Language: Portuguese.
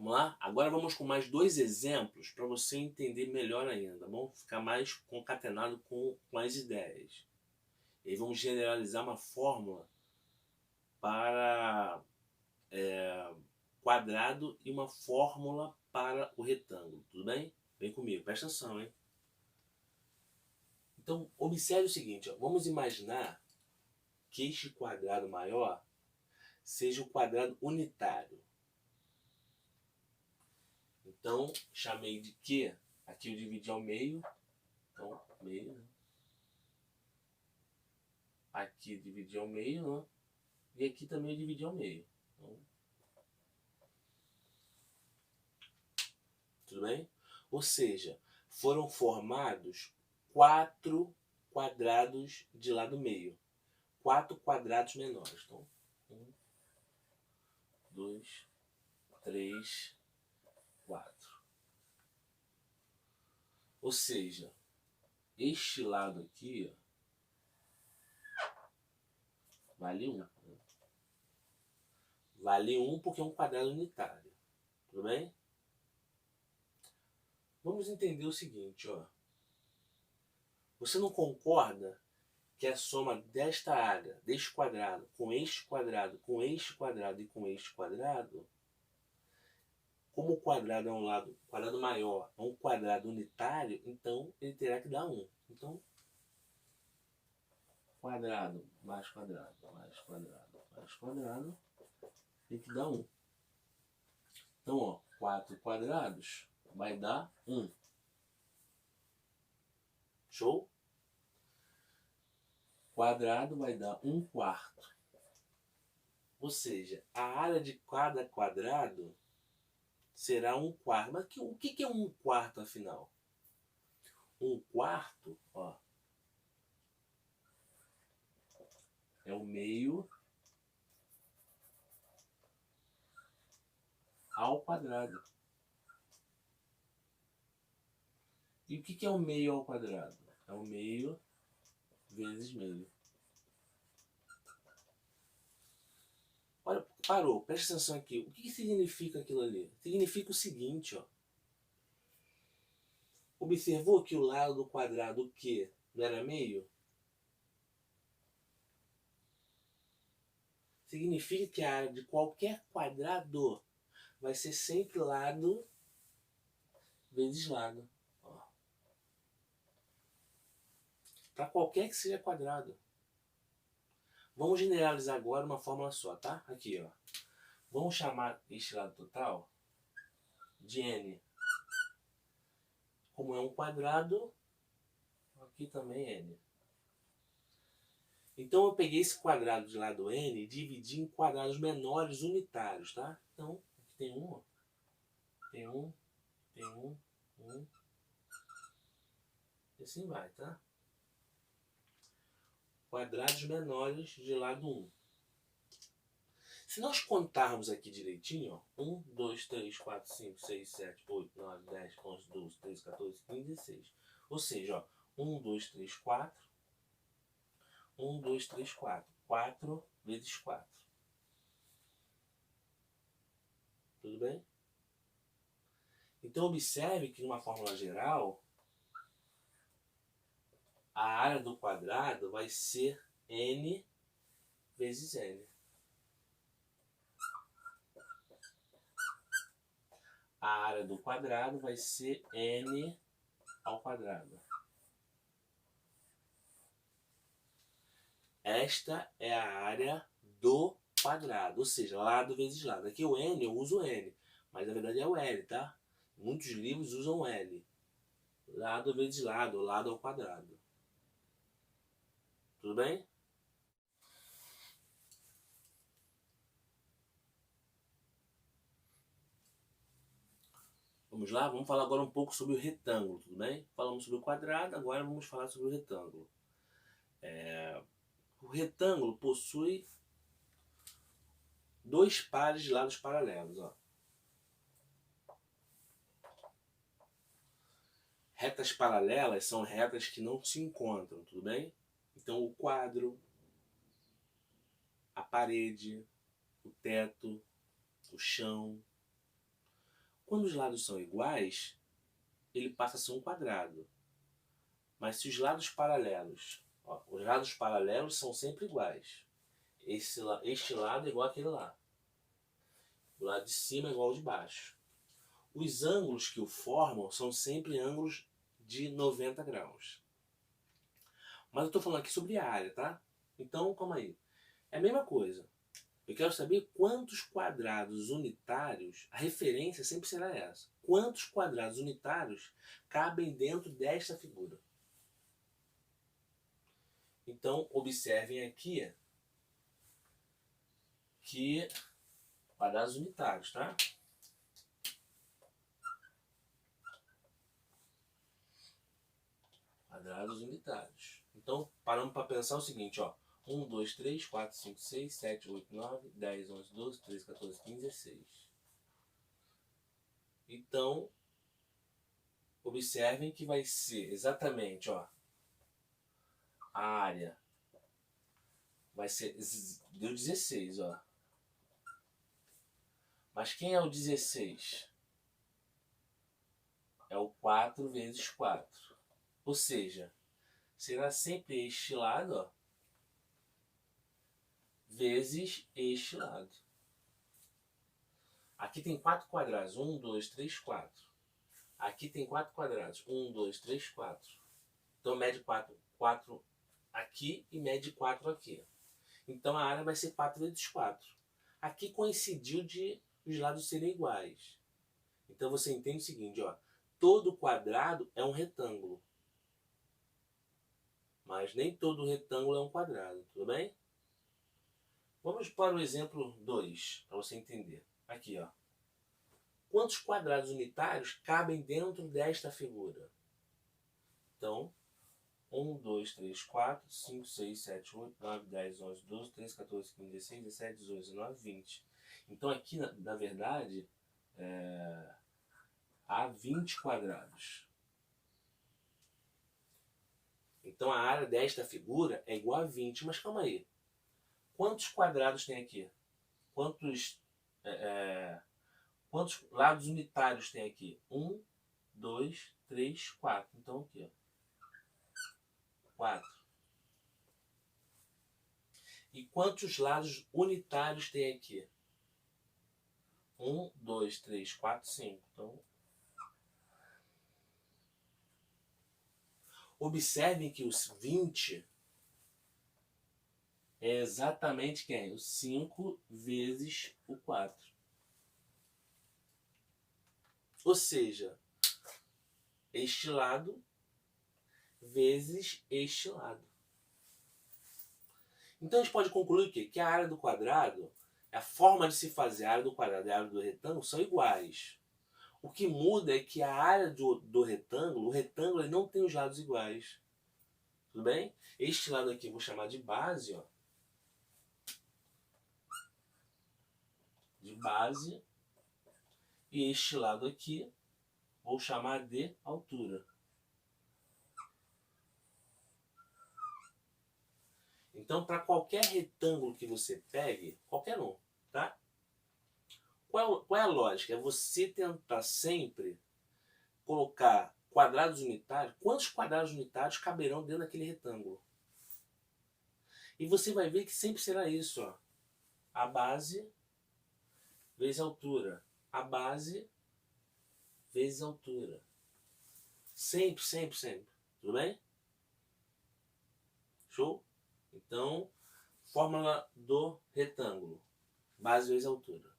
Vamos lá? Agora vamos com mais dois exemplos para você entender melhor ainda, tá bom? Ficar mais concatenado com as ideias. E aí vamos generalizar uma fórmula para quadrado e uma fórmula para o retângulo, tudo bem? Vem comigo, presta atenção, hein? Então, observe o seguinte, ó. Vamos imaginar que este quadrado maior seja o quadrado unitário. Então, chamei de Q. Aqui eu dividi ao meio. Então, meio. Né? Aqui dividi ao meio, né? E aqui também eu dividi ao meio. Então, tudo bem? Ou seja, foram formados 4 quadrados de lado meio. 4 quadrados menores. Então, 1, 2, 3, 4. Ou seja, este lado aqui, ó, vale 1. Vale 1 porque é um quadrado unitário. Tudo bem? Vamos entender o seguinte, ó. Você não concorda que a soma desta área, deste quadrado, com este quadrado, com este quadrado e com este quadrado, como o quadrado é um lado, o quadrado maior é um quadrado unitário, então ele terá que dar 1. Então, quadrado mais quadrado mais quadrado mais quadrado tem que dar 1. Então, ó, 4 quadrados vai dar 1. Show? Quadrado vai dar 1/4. Ou seja, a área de cada quadrado será 1/4. Mas o que é 1/4 afinal? 1/4, ó, é o meio ao quadrado. E o que é o meio ao quadrado? É o meio vezes meio. Olha, parou, presta atenção aqui. O que significa aquilo ali? Significa o seguinte, ó. Observou que o lado do quadrado, o quê? Não era meio? Significa que a área de qualquer quadrado vai ser sempre lado vezes lado. Para qualquer que seja quadrado. Vamos generalizar agora uma fórmula só, tá? Aqui, ó. Vamos chamar este lado total de n. Como é um quadrado, aqui também é n. Então eu peguei esse quadrado de lado n e dividi em quadrados menores unitários, tá? Então, aqui tem um, ó. Tem um, tem um. E assim vai, tá? Quadrados menores de lado 1. Se nós contarmos aqui direitinho, ó, 1, 2, 3, 4, 5, 6, 7, 8, 9, 10, 11, 12, 13, 14, 15, 16. Ou seja, ó, 1, 2, 3, 4. 1, 2, 3, 4. 4 vezes 4. Tudo bem? Então observe que numa fórmula geral, a área do quadrado vai ser n vezes n. A área do quadrado vai ser n ao quadrado. Esta é a área do quadrado, ou seja, lado vezes lado. Aqui o n, eu uso n, mas na verdade é o L, tá? Muitos livros usam L. Lado vezes lado, lado ao quadrado. Tudo bem? Vamos lá? Vamos falar agora um pouco sobre o retângulo, tudo bem? Falamos sobre o quadrado, agora vamos falar sobre o retângulo. O retângulo possui 2 pares de lados paralelos, ó. Retas paralelas são retas que não se encontram, tudo bem? Então o quadro, a parede, o teto, o chão, Quando os lados são iguais, ele passa a ser um quadrado. Mas se os lados paralelos, ó, os lados paralelos são sempre iguais. Este lado é igual àquele lá. O lado de cima é igual ao de baixo. Os ângulos que o formam são sempre ângulos de 90 graus. Mas eu estou falando aqui sobre a área, tá? Então, calma aí. É a mesma coisa. Eu quero saber quantos quadrados unitários, a referência sempre será essa. Quantos quadrados unitários cabem dentro desta figura? Então, observem aqui que quadrados unitários, tá? Quadrados unitários. Então, paramos para pensar o seguinte, ó. 1, 2, 3, 4, 5, 6, 7, 8, 9, 10, 11, 12, 13, 14, 15, 16. Então, observem que vai ser exatamente, ó, a área vai ser, deu 16, ó. Mas quem é o 16? É o 4 vezes 4. Ou seja, será sempre este lado, ó, vezes este lado. Aqui tem 4 quadrados. 1, 2, 3, 4. Aqui tem 4 quadrados. 1, 2, 3, 4. Então mede 4 aqui e mede 4 aqui. Então a área vai ser 4 vezes 4. Aqui coincidiu de os lados serem iguais. Então você entende o seguinte, ó. Todo quadrado é um retângulo. Mas nem todo retângulo é um quadrado, tudo bem? Vamos para o exemplo 2, para você entender. Aqui, ó. Quantos quadrados unitários cabem dentro desta figura? Então, 1, 2, 3, 4, 5, 6, 7, 8, 9, 10, 11, 12, 13, 14, 15, 16, 17, 18, 19, 20. Então aqui, na verdade, há 20 quadrados. Então a área desta figura é igual a 20. Mas calma aí. Quantos quadrados tem aqui? Quantos lados unitários tem aqui? 1, 2, 3, 4. Então aqui, ó. 4. E quantos lados unitários tem aqui? 1, 2, 3, 4, 5. Então, observem que os 20 é exatamente quem? O 5 vezes o 4. Ou seja, este lado vezes este lado. Então a gente pode concluir o quê? Que a área do quadrado, a forma de se fazer a área do quadrado e a área do retângulo são iguais. O que muda é que a área do retângulo, o retângulo ele não tem os lados iguais. Tudo bem? Este lado aqui eu vou chamar de base, ó. De base. E este lado aqui vou chamar de altura. Então, para qualquer retângulo que você pegue, qualquer um, tá? Qual é a lógica? É você tentar sempre colocar quadrados unitários. Quantos quadrados unitários caberão dentro daquele retângulo? E você vai ver que sempre será isso, ó. A base vezes a altura. A base vezes a altura. Sempre, sempre, sempre. Tudo bem? Show? Então, fórmula do retângulo. Base vezes altura.